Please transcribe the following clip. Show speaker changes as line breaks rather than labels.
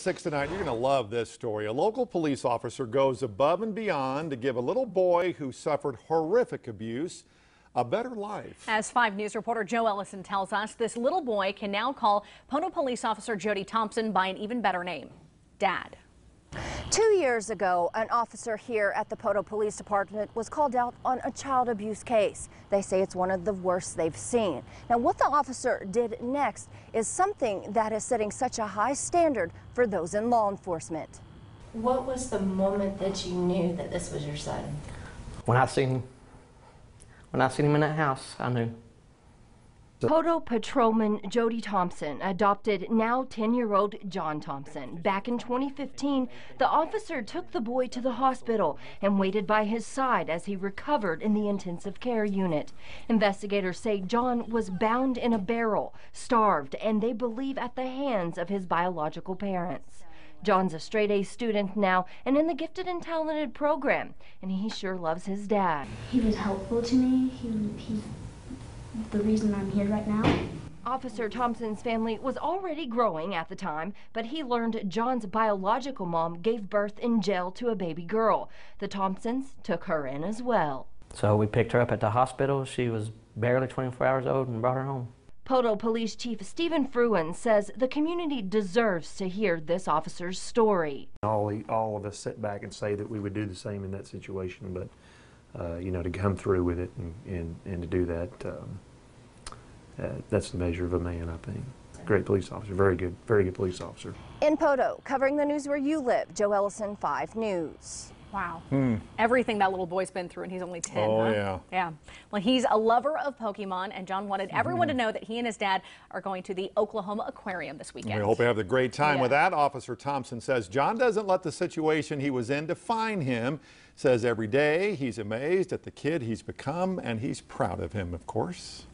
6 tonight, you're going to love this story. A local police officer goes above and beyond to give a little boy who suffered horrific abuse a better life. As 5 News reporter Joe Ellison tells us, this little boy can now call Poteau police officer Jody Thompson by an even better name, Dad.
2 years ago, an officer here at the Poteau Police Department was called out on a child abuse case. They say it's one of the worst they've seen. Now, what the officer did next is something that is setting such a high standard for those in law enforcement.
What was the moment that you knew that this was your son?
When I seen him in that house, I knew.
Poteau patrolman Jody Thompson adopted now 10-year-old John Thompson. Back in 2015, the officer took the boy to the hospital and waited by his side as he recovered in the intensive care unit. Investigators say John was bound in a barrel, starved, and they believe at the hands of his biological parents. John's a straight-A student now and in the gifted and talented program, and he sure loves his dad.
He was helpful to me. He's the reason I'm here right now.
Officer Thompson's family was already growing at the time, but he learned John's biological mom gave birth in jail to a baby girl. The Thompsons took her in as well.
So we picked her up at the hospital. She was barely 24 hours old and brought her home.
Poteau Police Chief Stephen Fruin says the community deserves to hear this officer's story.
All of us sit back and say that we would do the same in that situation, but you know, to come through with it and to do that, that's the measure of a man, I think. Great police officer, very good police officer.
In Poteau, covering the news where you live, Joe Ellison, 5 News.
Wow.
Everything that little boy's been through, and he's only 10.
Oh,
huh?
yeah.
Yeah. Well, he's a lover of Pokemon, and John wanted everyone to know that he and his dad are going to the Oklahoma Aquarium this weekend.
We hope you have a great time with
Yeah.
that. Officer Thompson says John doesn't let the situation he was in define him. Says every day he's amazed at the kid he's become, and he's proud of him, of course.